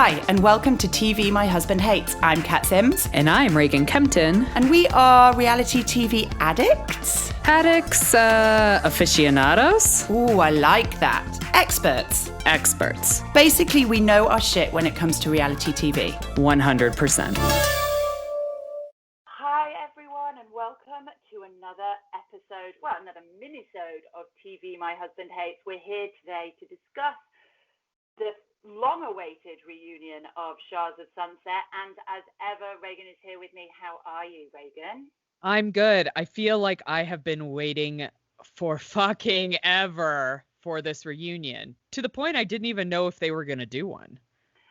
Hi, and welcome to TV My Husband Hates. I'm Kat Sims. And I'm Reagan Kempton. And we are reality TV addicts? Addicts, aficionados? Ooh, I like that. Experts. Experts. Basically, we know our shit when it comes to reality TV. 100%. Hi, everyone, and welcome to another episode, another minisode of TV My Husband Hates. We're here today to discuss the long-awaited reunion of Shahs of Sunset, and as ever, Reagan is here with me. How are you, Reagan? I'm good. I feel like I have been waiting for fucking ever for this reunion, to the point I didn't even know if they were going to do one.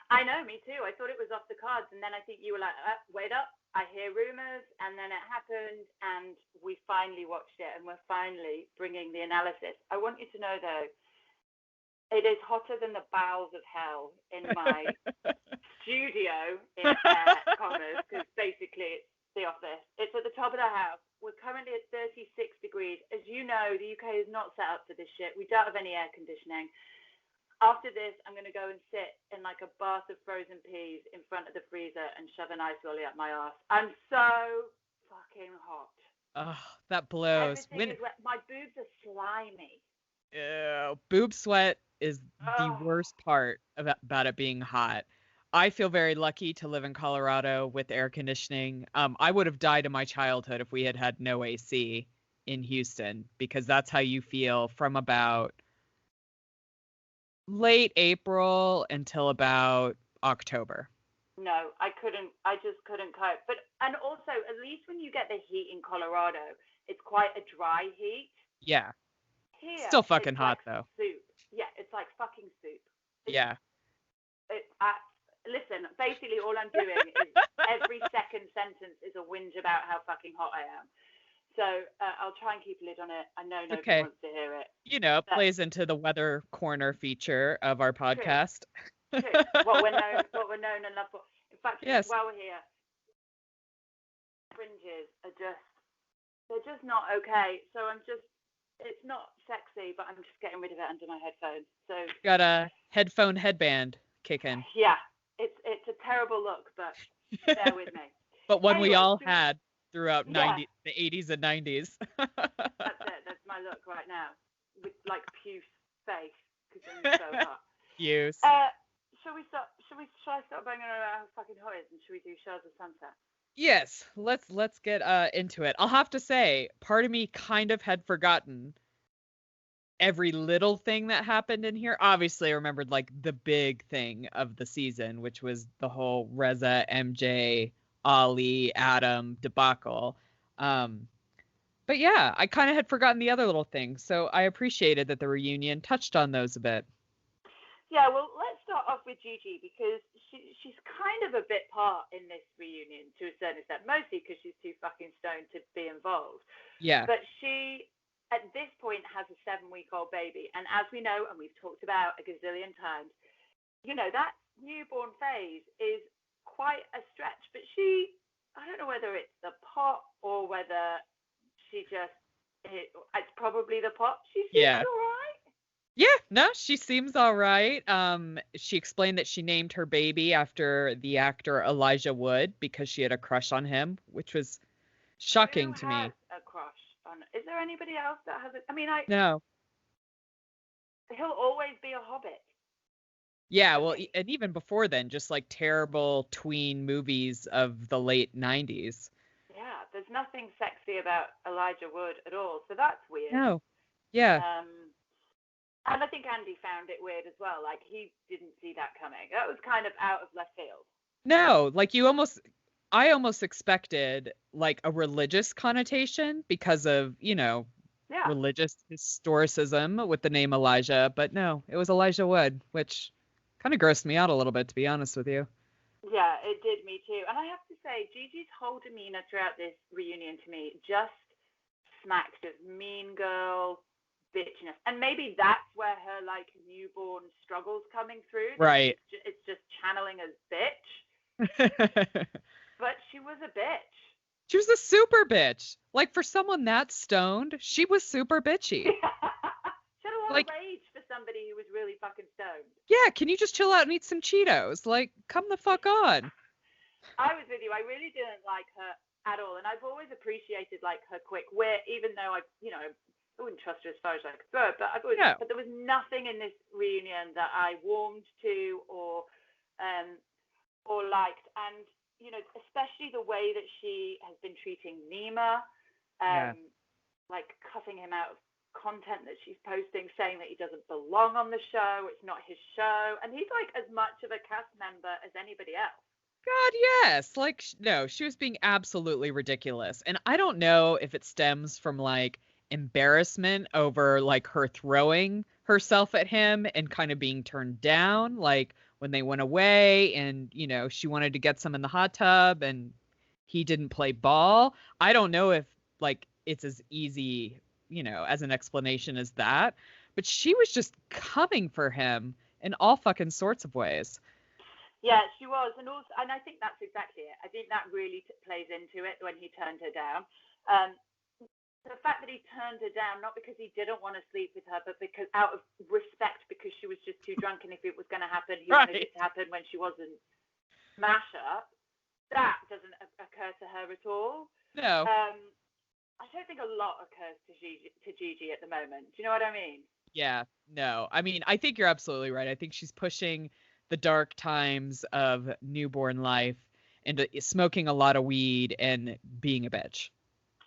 I know, me too. I thought it was off the cards, and then I think you were like, wait up, I hear rumors, and then it happened, and we finally watched it, and we're finally bringing the analysis. I want you to know, though, it is hotter than the bowels of hell in my studio in Commerce, because basically it's the office. It's at the top of the house. We're currently at 36 degrees. As you know, the UK is not set up for this shit. We don't have any air conditioning. After this, I'm going to go and sit in like a bath of frozen peas in front of the freezer and shove an ice lolly up my arse. I'm so fucking hot. Oh, that blows. Everything is wet. My boobs are slimy. Ew, boob sweat is the worst part about it being hot. I feel very lucky to live in Colorado with air conditioning. I would have died in my childhood if we had had no AC in Houston, because that's how you feel from about late April until about October. No, I just couldn't cope. And also, at least when you get the heat in Colorado, it's quite a dry heat. Yeah. Here, still fucking hot, like though. Soup. Yeah, it's like fucking soup. Listen, basically all I'm doing is every second sentence is a whinge about how fucking hot I am. So I'll try and keep a lid on it. I know nobody wants to hear it. You know, it plays into the weather corner feature of our podcast. True. What we're known and loved for. In fact, yes. While we're here, fringes are they're just not okay. So it's not sexy, but I'm just getting rid of it under my headphones. So got a headphone headband kicking. Yeah, it's a terrible look, but bear with me. But one we all had throughout the 80s and 90s. That's it. That's my look right now, with like puce face because I'm so hot. Puce. Shall I start banging around how fucking hot it is, and should we do Shahs of Sunset? Yes, let's get into it. I'll have to say, part of me kind of had forgotten every little thing that happened in here. Obviously, I remembered like the big thing of the season, which was the whole Reza, MJ, Ali, Adam debacle. But yeah, I kind of had forgotten the other little things, so I appreciated that the reunion touched on those a bit. Yeah, well, let's start off with Gigi, because she's kind of a bit part in this reunion to a certain extent, mostly because she's too fucking stoned to be involved. Yeah. But she, at this point, has a 7-week-old baby. And as we know, and we've talked about a gazillion times, you know, that newborn phase is quite a stretch. But I don't know whether it's the pot or whether she it's probably the pot. She seems all right. Yeah, no, she seems all right. She explained that she named her baby after the actor Elijah Wood because she had a crush on him, which was shocking to me. A crush on? Is there anybody else that has it? I mean, no. He'll always be a hobbit. Yeah, well, and even before then, just like terrible tween movies of the late 90s. Yeah, there's nothing sexy about Elijah Wood at all, so that's weird. No. Yeah. And I think Andy found it weird as well. Like, he didn't see that coming. That was kind of out of left field. No, like I almost expected like a religious connotation because of, religious historicism with the name Elijah. But no, it was Elijah Wood, which kind of grossed me out a little bit, to be honest with you. Yeah, it did me too. And I have to say, Gigi's whole demeanor throughout this reunion to me just smacked of mean girl bitchiness, and maybe that's where her like newborn struggles coming through. Right. It's just channeling as bitch. But she was a bitch. She was a super bitch. Like, for someone that stoned, she was super bitchy. She had a lot of rage for somebody who was really fucking stoned. Yeah, can you just chill out and eat some Cheetos? Like, come the fuck on. I was with you. I really didn't like her at all, and I've always appreciated like her quick wit, even though I wouldn't trust her as far as I could throw it. But but there was nothing in this reunion that I warmed to or liked, and especially the way that she has been treating Nima, like cutting him out of content that she's posting, saying that he doesn't belong on the show, it's not his show, and he's like as much of a cast member as anybody else. God, yes. Like, no, she was being absolutely ridiculous. And I don't know if it stems from, like, embarrassment over, like, her throwing herself at him and kind of being turned down, like, when they went away and, she wanted to get some in the hot tub and he didn't play ball. I don't know if, like, it's as easy, as an explanation as that. But she was just coming for him in all fucking sorts of ways. Yeah, she was, and I think that's exactly it. I think that really plays into it when he turned her down. The fact that he turned her down, not because he didn't want to sleep with her, but because out of respect, because she was just too drunk, and if it was going to happen, he wanted it to happen when she wasn't smash up. That doesn't occur to her at all. No. I don't think a lot occurs to Gigi at the moment. Do you know what I mean? Yeah, no. I mean, I think you're absolutely right. I think she's pushing the dark times of newborn life into smoking a lot of weed and being a bitch.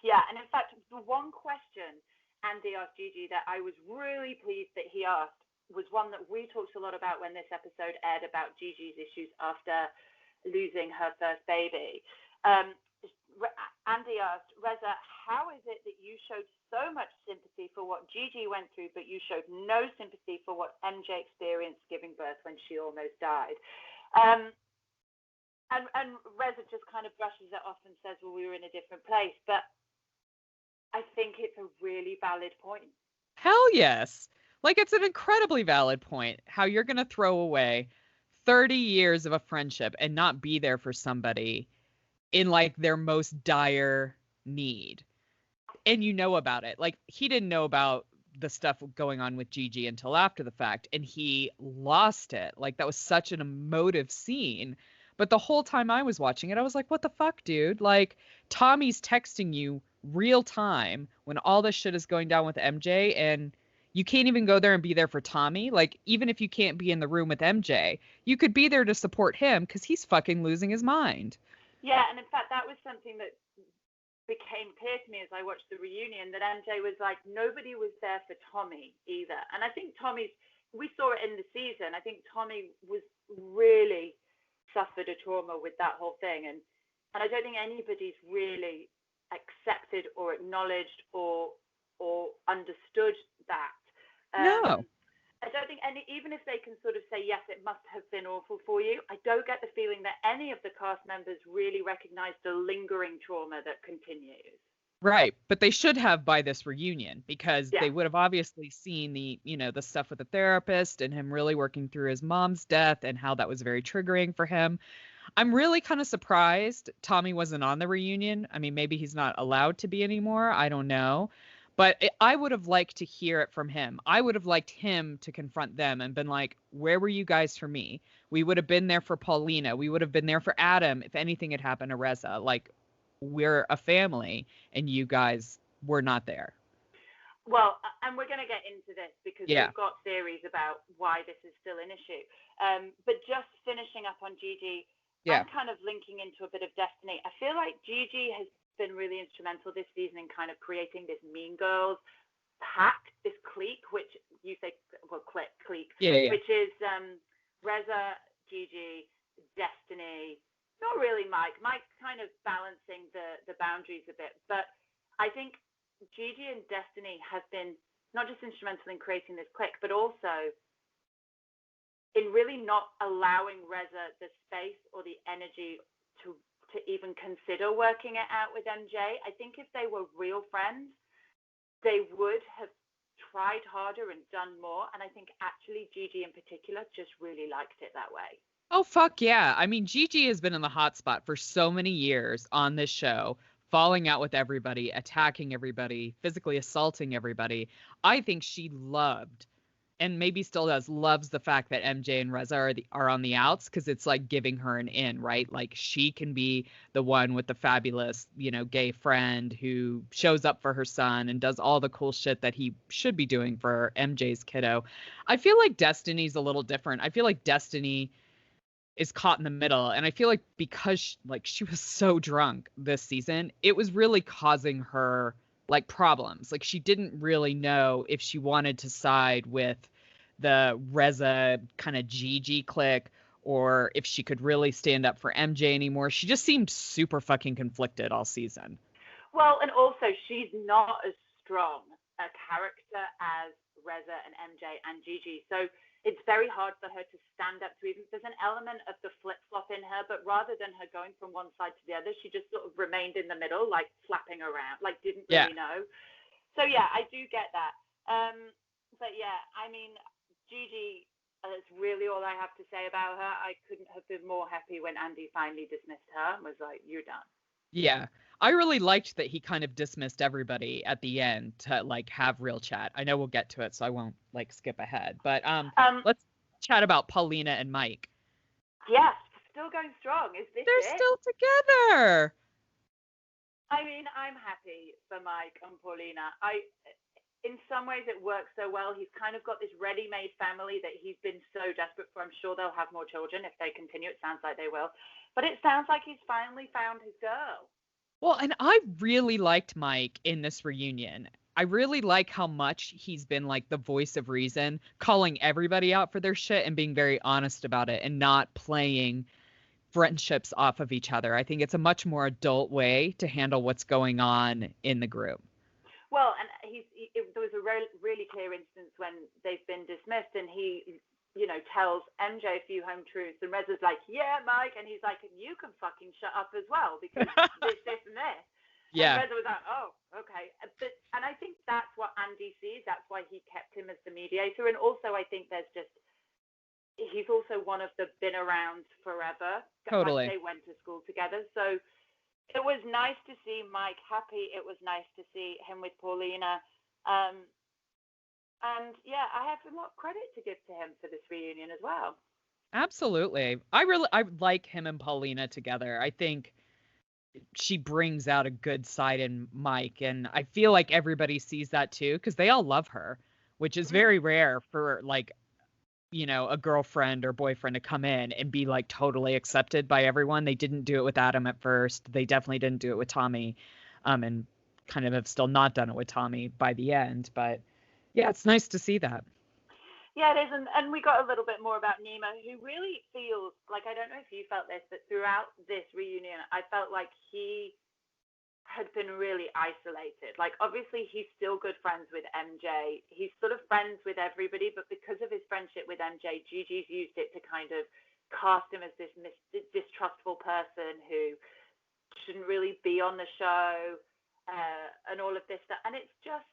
Yeah, and in fact, the one question Andy asked Gigi that I was really pleased that he asked was one that we talked a lot about when this episode aired about Gigi's issues after losing her first baby. Andy asked, Reza, how is it that you showed so much sympathy for what Gigi went through, but you showed no sympathy for what MJ experienced giving birth when she almost died? And Reza just kind of brushes it off and says, well, we were in a different place. But I think it's a really valid point. Hell yes. Like, it's an incredibly valid point. How you're going to throw away 30 years of a friendship and not be there for somebody in, like, their most dire need. And you know about it. Like, he didn't know about the stuff going on with Gigi until after the fact, and he lost it. Like, that was such an emotive scene. But the whole time I was watching it, I was like, what the fuck, dude? Like, Tommy's texting you real time when all this shit is going down with MJ, and you can't even go there and be there for Tommy. Like, even if you can't be in the room with MJ, you could be there to support him because he's fucking losing his mind. Yeah, and in fact, that was something that became clear to me as I watched the reunion, that MJ was like, nobody was there for Tommy either. And I think we saw it in the season, I think Tommy was really suffered a trauma with that whole thing. And I don't think anybody's really accepted or acknowledged or understood that. No. I don't think even if they can sort of say, yes, it must have been awful for you, I don't get the feeling that any of the cast members really recognize the lingering trauma that continues. Right. But they should have by this reunion, because they would have obviously seen the stuff with the therapist and him really working through his mom's death and how that was very triggering for him. I'm really kind of surprised Tommy wasn't on the reunion. I mean, maybe he's not allowed to be anymore. I don't know. But I would have liked to hear it from him. I would have liked him to confront them and been like, where were you guys for me? We would have been there for Paulina. We would have been there for Adam if anything had happened to Reza. Like, we're a family and you guys were not there. Well, and we're going to get into this because we've got theories about why this is still an issue. But just finishing up on Gigi, I'm kind of linking into a bit of Destiny. I feel like Gigi has been really instrumental this season in kind of creating this Mean Girls pack, this clique, which you say, well, clique, which is Reza, Gigi, Destiny, not really Mike. Mike's kind of balancing the boundaries a bit, but I think Gigi and Destiny have been not just instrumental in creating this clique, but also in really not allowing Reza the space or the energy to even consider working it out with MJ. I think if they were real friends, they would have tried harder and done more. And I think actually Gigi in particular just really liked it that way. Oh, fuck yeah. I mean, Gigi has been in the hot spot for so many years on this show, falling out with everybody, attacking everybody, physically assaulting everybody. I think she loved and maybe still does, loves the fact that MJ and Reza are on the outs, because it's like giving her an in, right? Like she can be the one with the fabulous, gay friend who shows up for her son and does all the cool shit that he should be doing for MJ's kiddo. I feel like Destiny's a little different. I feel like Destiny is caught in the middle, and I feel like because she was so drunk this season, it was really causing her like problems. Like she didn't really know if she wanted to side with the Reza kind of Gigi clique, or if she could really stand up for MJ anymore. She just seemed super fucking conflicted all season. Well, and also she's not as strong a character as Reza and MJ and Gigi. So it's very hard for her to stand up to, even there's an element of the flip-flop in her, but rather than her going from one side to the other, she just sort of remained in the middle, like flapping around, like didn't really know. So yeah, I do get that. But yeah, I mean, Gigi, that's really all I have to say about her. I couldn't have been more happy when Andy finally dismissed her and was like, you're done. Yeah. I really liked that he kind of dismissed everybody at the end to like have real chat. I know we'll get to it, so I won't like skip ahead. But let's chat about Paulina and Mike. Yes, still going strong. Is this They're still together. I mean, I'm happy for Mike and Paulina. In some ways it works so well. He's kind of got this ready-made family that he's been so desperate for. I'm sure they'll have more children if they continue. It sounds like they will. But it sounds like he's finally found his girl. Well, and I really liked Mike in this reunion. I really like how much he's been like the voice of reason, calling everybody out for their shit and being very honest about it and not playing friendships off of each other. I think it's a much more adult way to handle what's going on in the group. Well, and there was a really clear instance when they've been dismissed, and he, tells MJ a few home truths, and Reza's like, yeah, Mike, and he's like, you can fucking shut up as well, because this, and this. Yeah. And Reza was like, oh, okay. And I think that's what Andy sees. That's why he kept him as the mediator. And also, I think he's also one of the been around forever. Totally. Like they went to school together. So it was nice to see Mike happy. It was nice to see him with Paulina. And yeah, I have a lot of credit to give to him for this reunion as well. Absolutely. I like him and Paulina together. I think she brings out a good side in Mike, and I feel like everybody sees that too, because they all love her, which is very rare for like, a girlfriend or boyfriend to come in and be like totally accepted by everyone. They didn't do it with Adam at first. They definitely didn't do it with Tommy, and kind of have still not done it with Tommy by the end. But yeah, it's nice to see that. Yeah, it is. And we got a little bit more about Nima, who really feels like, I don't know if you felt this, but throughout this reunion, I felt like he had been really isolated. Like, obviously, he's still good friends with MJ. He's sort of friends with everybody, but because of his friendship with MJ, Gigi's used it to kind of cast him as this distrustful person who shouldn't really be on the show, and all of this stuff. And it's just,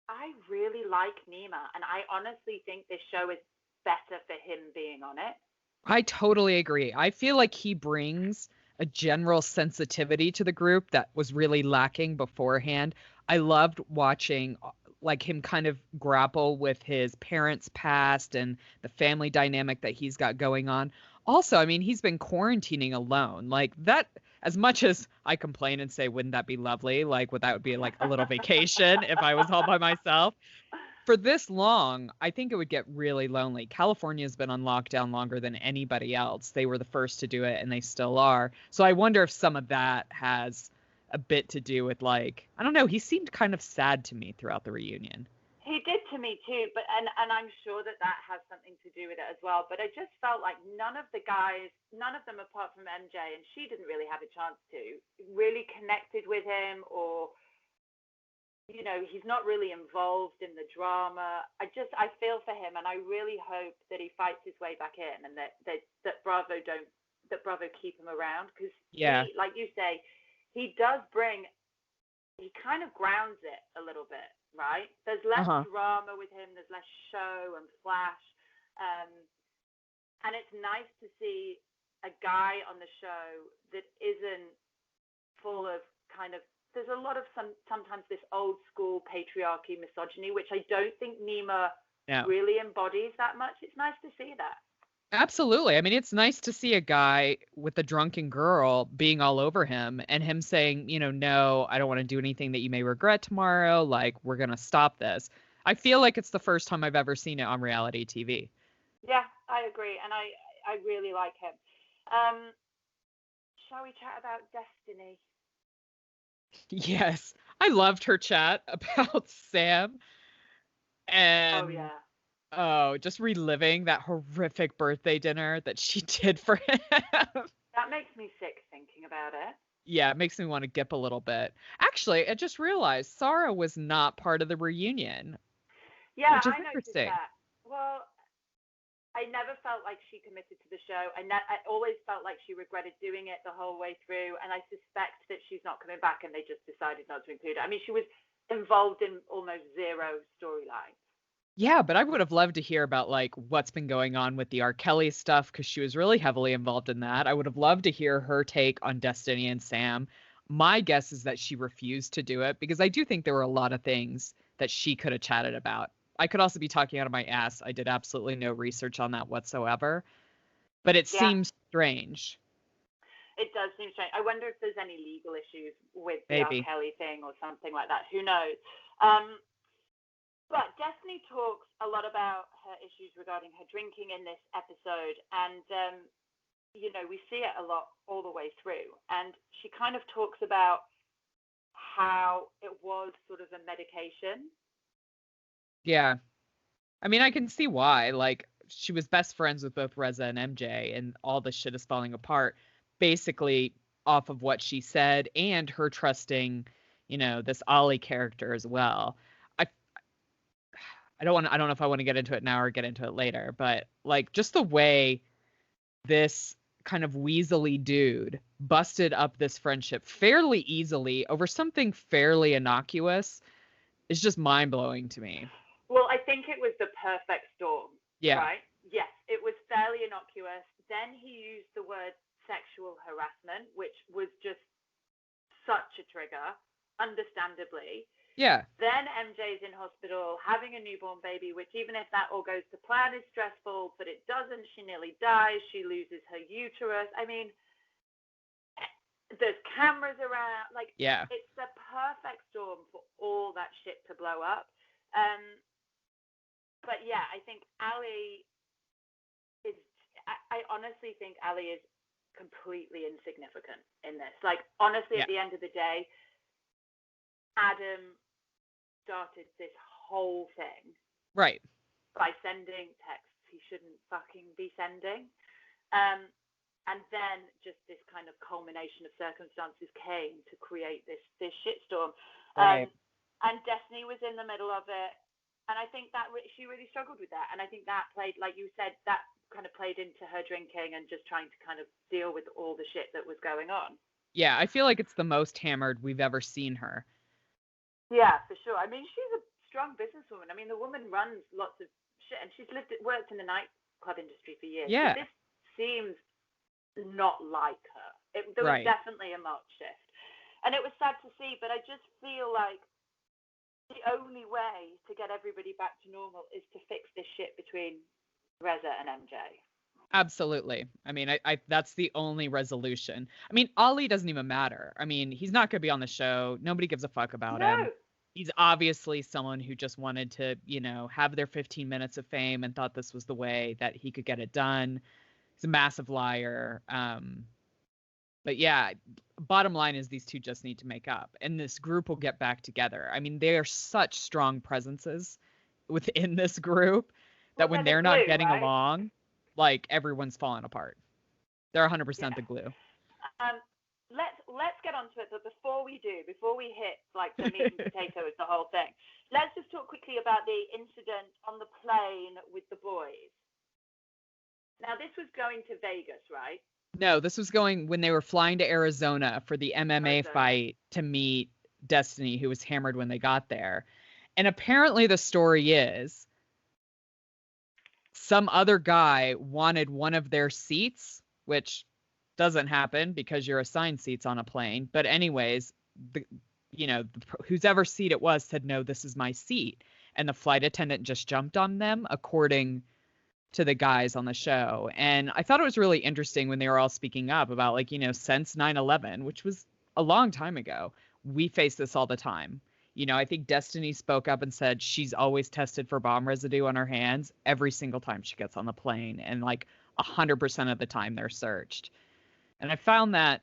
I really like Nima, and I honestly think this show is better for him being on it. I totally agree. I feel like he brings a general sensitivity to the group that was really lacking beforehand. I loved watching like him kind of grapple with his parents' past and the family dynamic that he's got going on. Also, I mean, he's been quarantining alone. Like that, as much as I complain and say, wouldn't that be lovely? Like, that would be like a little vacation if I was all by myself. For this long, I think it would get really lonely. California's been on lockdown longer than anybody else. They were the first to do it, and they still are. So I wonder if some of that has a bit to do with, like, I don't know, he seemed kind of sad to me throughout the reunion. He did to me too, but and I'm sure that has something to do with it as well. But I just felt like none of them apart from MJ, and she didn't really have a chance to, really connected with him, or he's not really involved in the drama. I feel for him, and I really hope that he fights his way back in, and that Bravo keep him around, because yeah, like you say, he kind of grounds it a little bit, right? There's less drama with him, there's less show and flash, and it's nice to see a guy on the show that isn't full of kind of, there's a lot of sometimes this old school patriarchy, misogyny, which I don't think Nima really embodies that much. It's nice to see that. Absolutely. I mean, it's nice to see a guy with a drunken girl being all over him and him saying, no, I don't want to do anything that you may regret tomorrow. Like, we're going to stop this. I feel like it's the first time I've ever seen it on reality TV. Yeah, I agree. And I really like him. Shall we chat about Destiny? Yes. I loved her chat about Sam. And just reliving that horrific birthday dinner that she did for him. That makes me sick thinking about it. Yeah, it makes me want to gip a little bit. Actually, I just realized Sarah was not part of the reunion. Yeah, which is I noticed interesting. that. Well, I never felt like she committed to the show. I always felt like she regretted doing it the whole way through, and I suspect that she's not coming back and they just decided not to include her. I mean, she was involved in almost zero storylines. Yeah, but I would have loved to hear about like what's been going on with the R. Kelly stuff because she was really heavily involved in that. I would have loved to hear her take on Destiny and Sam. My guess is that she refused to do it because I do think there were a lot of things that she could have chatted about. I could also be talking out of my ass. I did absolutely no research on that whatsoever, but it seems strange. It does seem strange. I wonder if there's any legal issues with the Maybe. R. Kelly thing or something like that. Who knows? But Destiny talks a lot about her issues regarding her drinking in this episode. And, we see it a lot all the way through. And she kind of talks about how it was sort of a medication. Yeah. I mean, I can see why. Like, she was best friends with both Reza and MJ, and all this shit is falling apart basically off of what she said and her trusting, this Ollie character as well. I don't know if I want to get into it now or get into it later, but like just the way this kind of weaselly dude busted up this friendship fairly easily over something fairly innocuous is just mind-blowing to me. Well, I think it was the perfect storm. Yeah. Right? Yes, it was fairly innocuous. Then he used the word sexual harassment, which was just such a trigger, understandably. Yeah. Then MJ's in hospital having a newborn baby, which even if that all goes to plan is stressful, but it doesn't. She nearly dies. She loses her uterus. I mean, there's cameras around. Like, it's the perfect storm for all that shit to blow up. But yeah, I think Ali is, I honestly think Ali is completely insignificant in this. Like, honestly, at the end of the day, Adam started this whole thing by sending texts he shouldn't fucking be sending, and then just this kind of culmination of circumstances came to create this shitstorm. And Destiny was in the middle of it, and I think that she really struggled with that, and I think that played, like you said, that kind of played into her drinking and just trying to kind of deal with all the shit that was going on. Yeah, I feel like it's the most hammered we've ever seen her. Yeah, for sure. I mean, she's a strong businesswoman. I mean, the woman runs lots of shit, and she's worked in the nightclub industry for years. Yeah. So this seems not like her. There was definitely a marked shift. And it was sad to see, but I just feel like the only way to get everybody back to normal is to fix this shit between Reza and MJ. Absolutely. I mean, I that's the only resolution. I mean, Ollie doesn't even matter. I mean, he's not going to be on the show. Nobody gives a fuck about him. He's obviously someone who just wanted to, have their 15 minutes of fame and thought this was the way that he could get it done. He's a massive liar. But yeah, bottom line is these two just need to make up, and this group will get back together. I mean, they are such strong presences within this group that when they're not getting along, like, everyone's falling apart. They're 100% the glue. Let's get onto it, but before we hit like the meat and potatoes, the whole thing, let's just talk quickly about the incident on the plane with the boys. Now, this was going to Vegas, right? No, this was going when they were flying to Arizona for the MMA fight to meet Destiny, who was hammered when they got there. And apparently the story is some other guy wanted one of their seats, which doesn't happen because you're assigned seats on a plane. But anyways, whosever seat it was said, no, this is my seat. and the flight attendant just jumped on them, according to the guys on the show. And I thought it was really interesting when they were all speaking up about, like, you know, since 9/11, which was a long time ago, we face this all the time. You know, I think Destiny spoke up and said she's always tested for bomb residue on her hands every single time she gets on the plane. And like 100% of the time they're searched. And I found that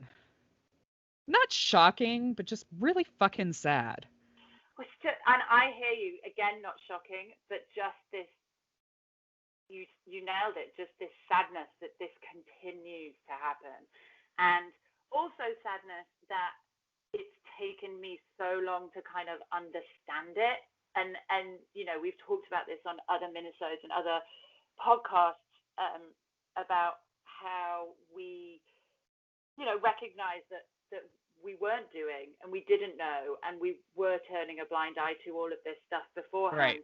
not shocking, but just really fucking sad. And I hear you, again, not shocking, but just this, you nailed it, just this sadness that this continues to happen. And also sadness that it's taken me so long to kind of understand it. And you know, we've talked about this on other minisodes and other podcasts about how we, you know, recognize that we weren't doing and we didn't know, and we were turning a blind eye to all of this stuff beforehand. Right.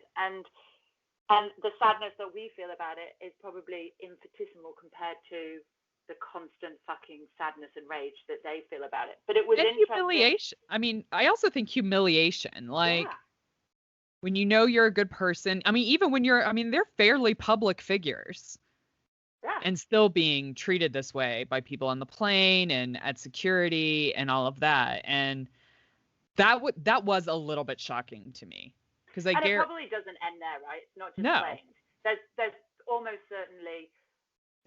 And the sadness that we feel about it is probably infinitesimal compared to the constant fucking sadness and rage that they feel about it. But it was interesting. Humiliation. I mean, I also think humiliation, like, when you know you're a good person. I mean, even when you're, I mean, they're fairly public figures. Yeah. And still being treated this way by people on the plane and at security and all of that. And that was a little bit shocking to me. Because it probably doesn't end there, right? It's not just planes. There's almost certainly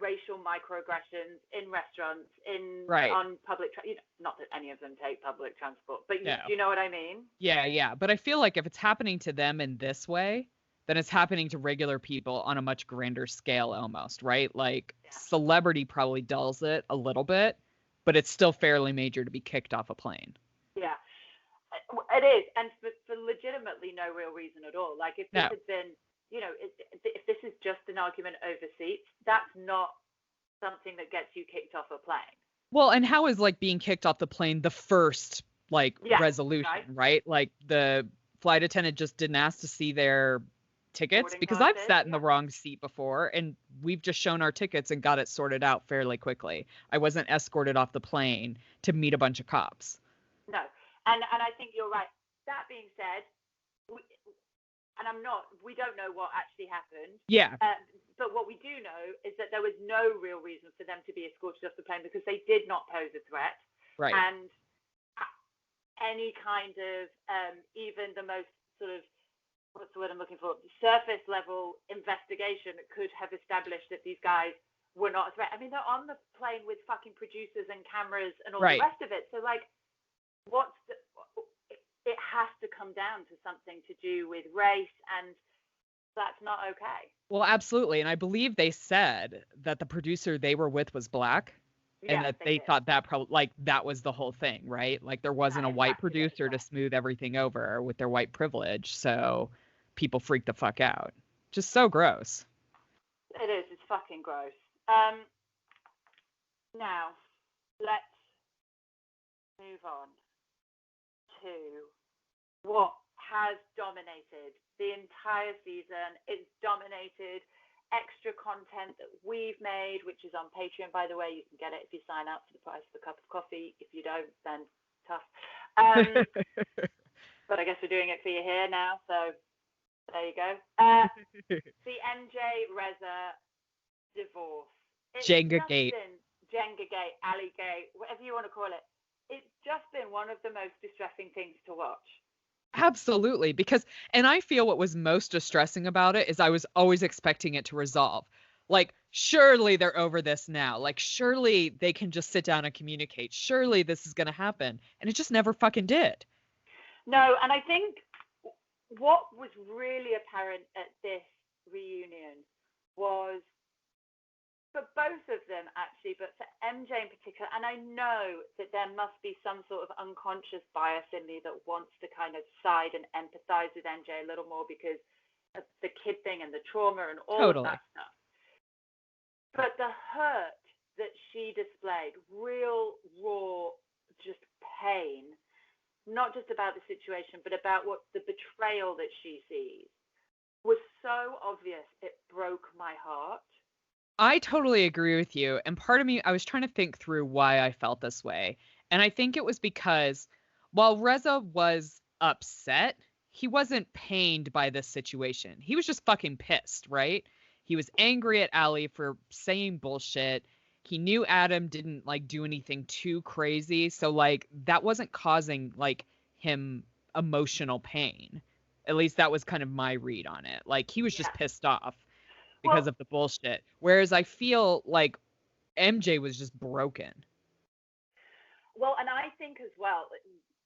racial microaggressions in restaurants, on public you know, not that any of them take public transport, but do you know what I mean? Yeah. But I feel like if it's happening to them in this way, then it's happening to regular people on a much grander scale almost, right? Like, celebrity probably dulls it a little bit, but it's still fairly major to be kicked off a plane. Yeah, it is. And for legitimately no real reason at all. Like, if this had been, you know, if this is just an argument over seats, that's not something that gets you kicked off a plane. Well, and how is, like, being kicked off the plane the first, like, resolution, right? Like, the flight attendant just didn't ask to see their tickets, because I've sat in the wrong seat before, and we've just shown our tickets and got it sorted out fairly quickly. I wasn't escorted off the plane to meet a bunch of cops. No, and I think you're right. That being said, we don't know what actually happened. Yeah. But what we do know is that there was no real reason for them to be escorted off the plane, because they did not pose a threat. Right. And any kind of, even the most sort of, what's the word I'm looking for, surface level investigation could have established that these guys were not a threat. I mean, they're on the plane with fucking producers and cameras and all the rest of it. So, like, it has to come down to something to do with race, and that's not okay. Well, absolutely. And I believe they said that the producer they were with was black. And that they thought that probably, like, that was the whole thing, right? Like, there wasn't a white producer to smooth everything over with their white privilege. So people freaked the fuck out. Just so gross. It is. It's fucking gross. Now, let's move on to what has dominated the entire season. It's dominated extra content that we've made, which is on Patreon, by the way. You can get it if you sign up for the price of a cup of coffee. If you don't, then tough. But I guess we're doing it for you here now, so there you go. The MJ Reza divorce. Jenga Gate, Alley Gate, whatever you want to call it. It's just been one of the most distressing things to watch. Absolutely, because, and I feel what was most distressing about it is I was always expecting it to resolve. Like, surely they're over this now. Like, surely they can just sit down and communicate. Surely this is going to happen. And it just never fucking did. No, and I think what was really apparent at this reunion was, for both of them actually, but for MJ in particular, and I know that there must be some sort of unconscious bias in me that wants to kind of side and empathize with MJ a little more because of the kid thing and the trauma and all of that stuff. But the hurt that she displayed, real, raw, just pain, not just about the situation, but about what the betrayal that she sees, was so obvious it broke my heart. I totally agree with you. And part of me, I was trying to think through why I felt this way. And I think it was because while Reza was upset, he wasn't pained by this situation. He was just fucking pissed, right? He was angry at Allie for saying bullshit. He knew Adam didn't like do anything too crazy, so like that wasn't causing like him emotional pain. At least that was kind of my read on it. Like he was just pissed off because of the bullshit. Whereas I feel like MJ was just broken. Well, and I think as well,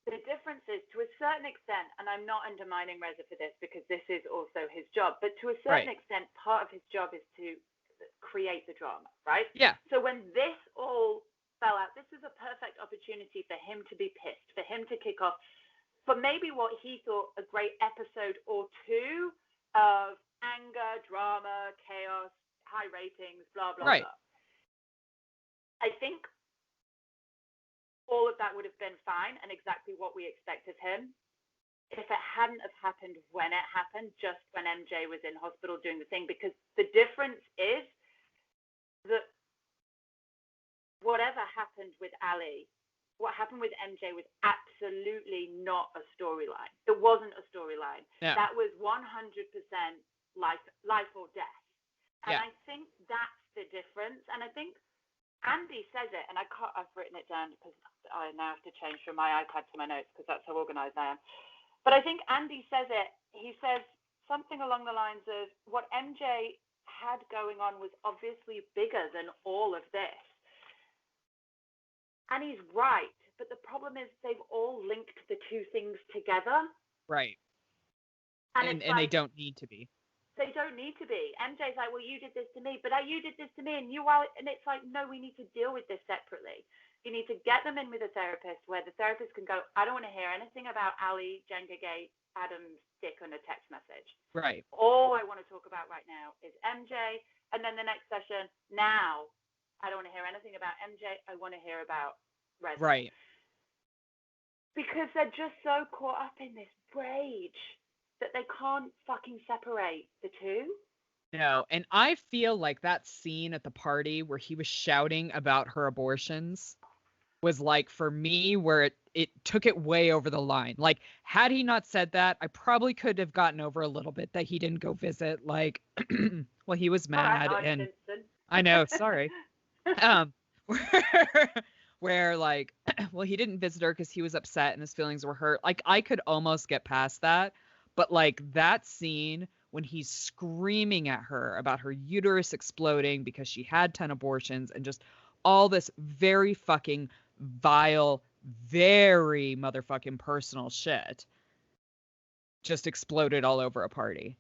the difference is to a certain extent, and I'm not undermining Reza for this because this is also his job, but to a certain extent, part of his job is to create the drama, right? Yeah. So when this all fell out, this is a perfect opportunity for him to be pissed, for him to kick off, for maybe what he thought a great episode or two of anger, drama, chaos, high ratings, blah, blah, blah. I think all of that would have been fine and exactly what we expect of him if it hadn't have happened when it happened, just when MJ was in hospital doing the thing, because the difference is that whatever happened with Ali, what happened with MJ was absolutely not a storyline. It wasn't a storyline. Yeah. That was 100% life or death. And I think that's the difference. And I think Andy says it, and I've written it down because I now have to change from my iPad to my notes because that's how organized I am. But I think Andy says it. He says something along the lines of what MJ had going on was obviously bigger than all of this. And he's right. But the problem is they've all linked the two things together. Right. And like, they don't need to be. They don't need to be. MJ's like, well, you did this to me, but you did this to me, and it's like, no, we need to deal with this separately. You need to get them in with a therapist where the therapist can go, I don't want to hear anything about Ali, Jenga Gate, Adam's dick on a text message. Right. All I want to talk about right now is MJ, and then the next session, now, I don't want to hear anything about MJ, I want to hear about Reza. Right. Because they're just so caught up in this rage that they can't fucking separate the two. No, and I feel like that scene at the party where he was shouting about her abortions was like, for me, where it took it way over the line. Like, had he not said that, I probably could have gotten over a little bit that he didn't go visit. Like, well, he was mad, and I know, sorry. Where like, well, he didn't visit her because he was upset and his feelings were hurt. Like, I could almost get past that. But like that scene when he's screaming at her about her uterus exploding because she had 10 abortions and just all this very fucking vile, very motherfucking personal shit just exploded all over a party.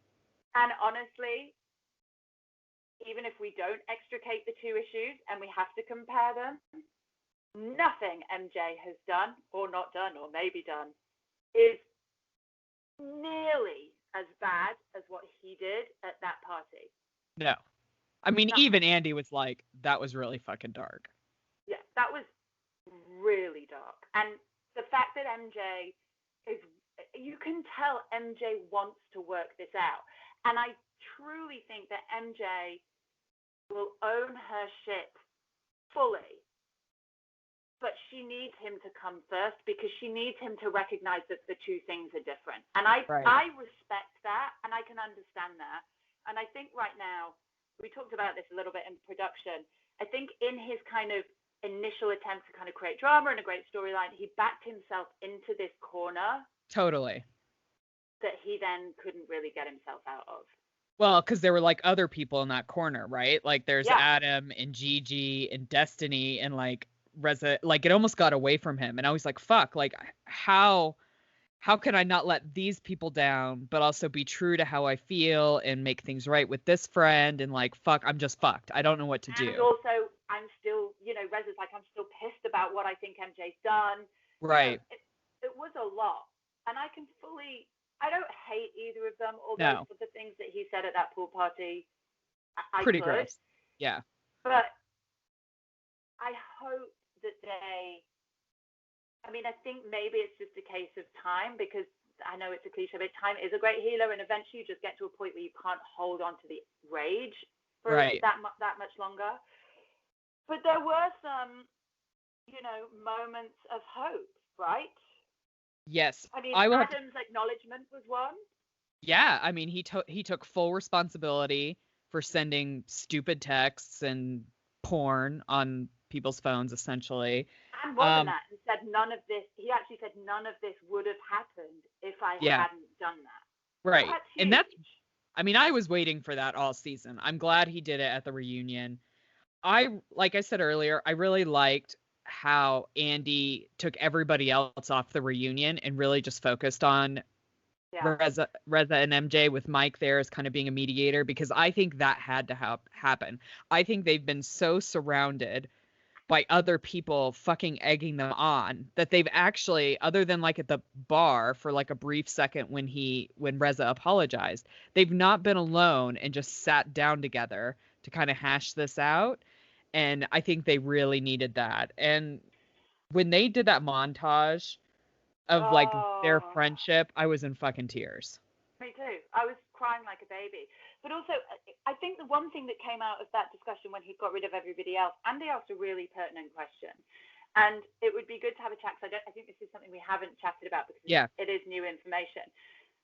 And honestly, even if we don't extricate the two issues and we have to compare them, nothing MJ has done or not done or maybe done is nearly as bad as what he did at that party. No. I mean, even Andy was like, that was really fucking dark. Yeah, that was really dark. And the fact that MJ is, you can tell MJ wants to work this out. And I truly think that MJ will own her shit fully. But she needs him to come first because she needs him to recognize that the two things are different. And I respect that, and I can understand that. And I think right now, we talked about this a little bit in production, I think in his kind of initial attempt to kind of create drama and a great storyline, he backed himself into this corner. Totally. That he then couldn't really get himself out of. Well, because there were like other people in that corner, right? Like there's Adam and Gigi and Destiny and like Reza, like it almost got away from him, and I was like, fuck, like how can I not let these people down but also be true to how I feel and make things right with this friend, and like, fuck, I'm just fucked, I don't know what to do. And also I'm still, Reza's like, I'm still pissed about what I think MJ's done. Right. It was a lot, and I don't hate either of them, although for the things that he said at that pool party, I pretty could. gross. Yeah. But I hope that I think maybe it's just a case of time, because I know it's a cliche, but time is a great healer, and eventually you just get to a point where you can't hold on to the rage for that much longer. But there were some, moments of hope, right? Yes, I mean, I will. Adam's acknowledgement was one. Yeah, I mean, he took full responsibility for sending stupid texts and porn on people's phones, essentially. And more than that, he said none of this. He actually said none of this would have happened if I Yeah. hadn't done that. Right. That's And huge. I mean, I was waiting for that all season. I'm glad he did it at the reunion. Like I said earlier, I really liked how Andy took everybody else off the reunion and really just focused on Reza and MJ, with Mike there as kind of being a mediator, because I think that had to happen. I think they've been so surrounded by other people fucking egging them on that they've actually, other than like at the bar for like a brief second when Reza apologized, they've not been alone and just sat down together to kind of hash this out. And I think they really needed that. And when they did that montage of like their friendship, I was in fucking tears. Me too. I was crying like a baby. But also, I think the one thing that came out of that discussion when he got rid of everybody else, Andy asked a really pertinent question. And it would be good to have a chat, because I think this is something we haven't chatted about, because it is new information.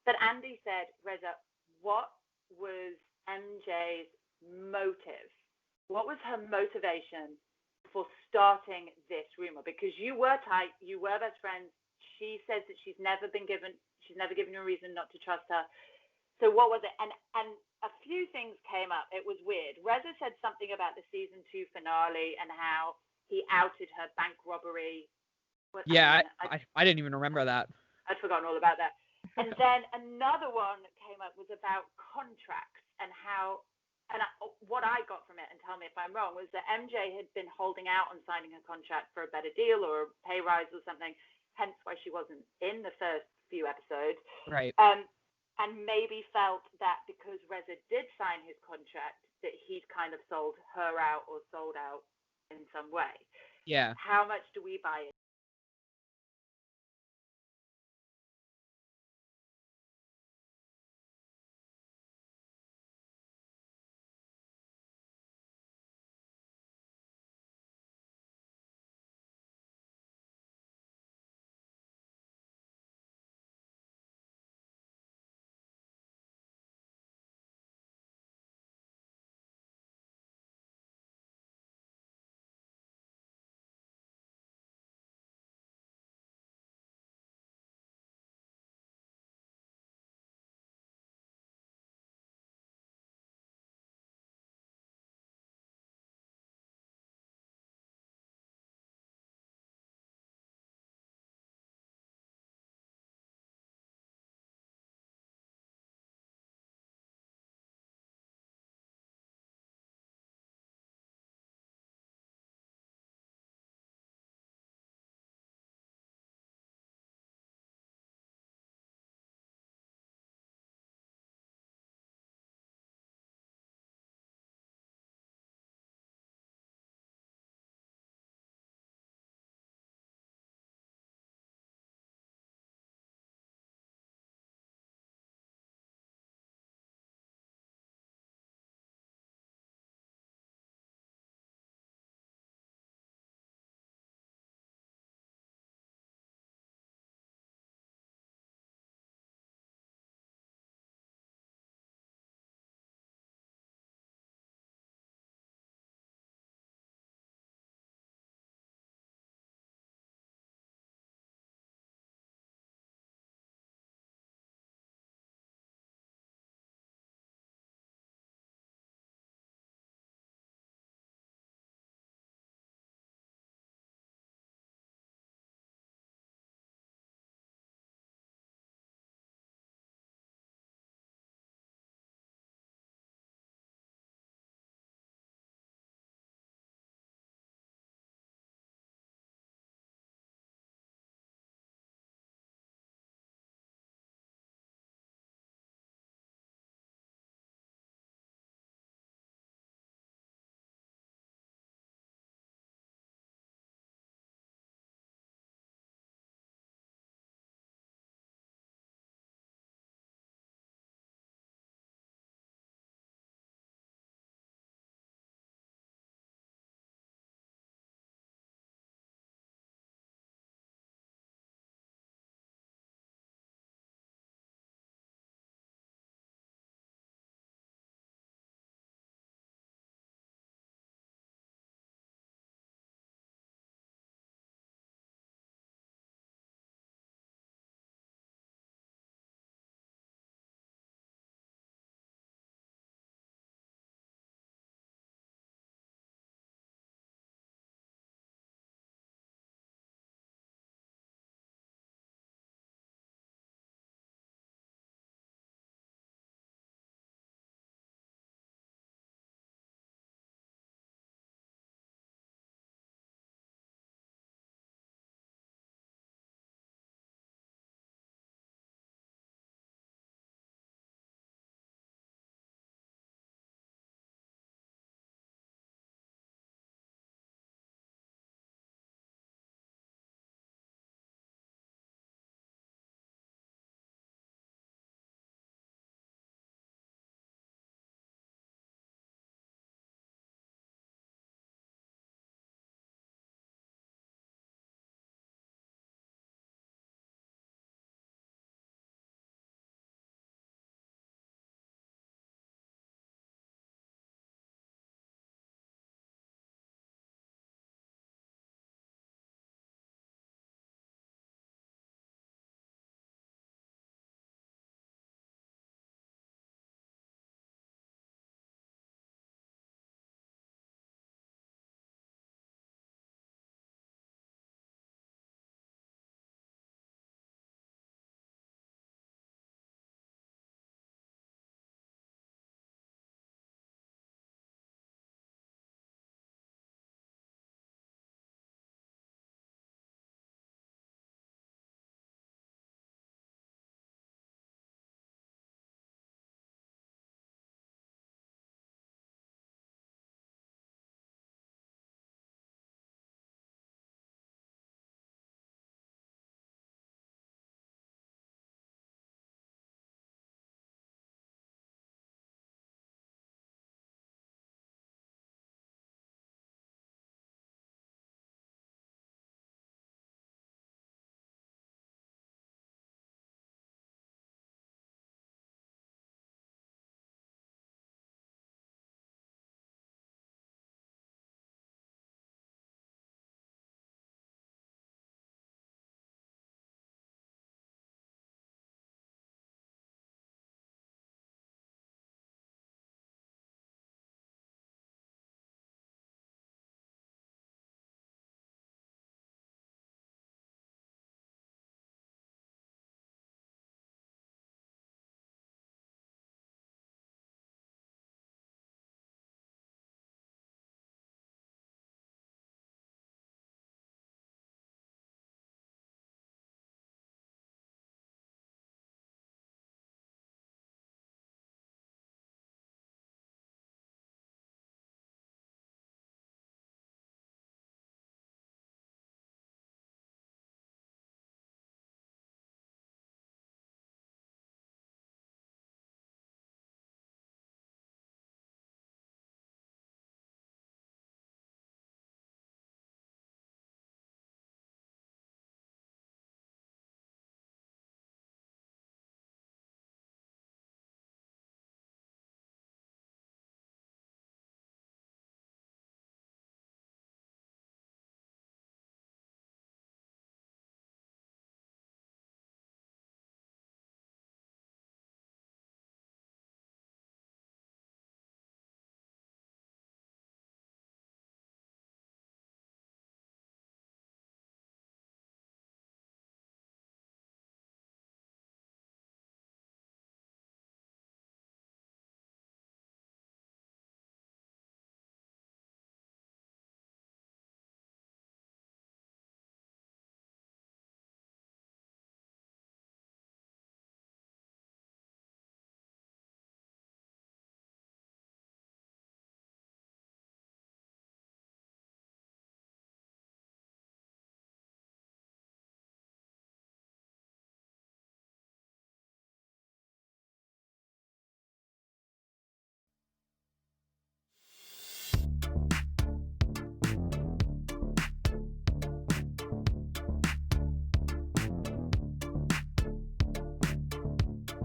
But Andy said, Reza, what was MJ's motive? What was her motivation for starting this rumor? Because you were tight, you were best friends. She says that she's never given you a reason not to trust her. So what was it? And a few things came up. It was weird. Reza said something about the season 2 finale and how he outed her bank robbery. I didn't even remember that. I'd forgotten all about that. And then another one that came up was about contracts and how, what I got from it, and tell me if I'm wrong, was that MJ had been holding out on signing a contract for a better deal or a pay rise or something, hence why she wasn't in the first few episodes. Right. And maybe felt that because Reza did sign his contract, that he'd kind of sold her out or sold out in some way. Yeah. How much do we buy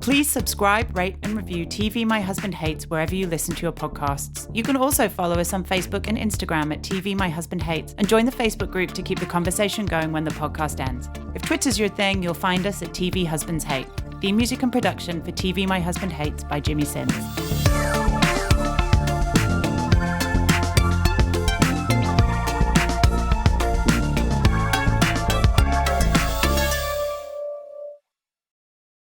Please subscribe, rate and review TV My Husband Hates wherever you listen to your podcasts. You can also follow us on Facebook and Instagram at TV My Husband Hates and join the Facebook group to keep the conversation going when the podcast ends. If Twitter's your thing, you'll find us at TV Husbands Hate. Theme music and production for TV My Husband Hates by Jimmy Sims.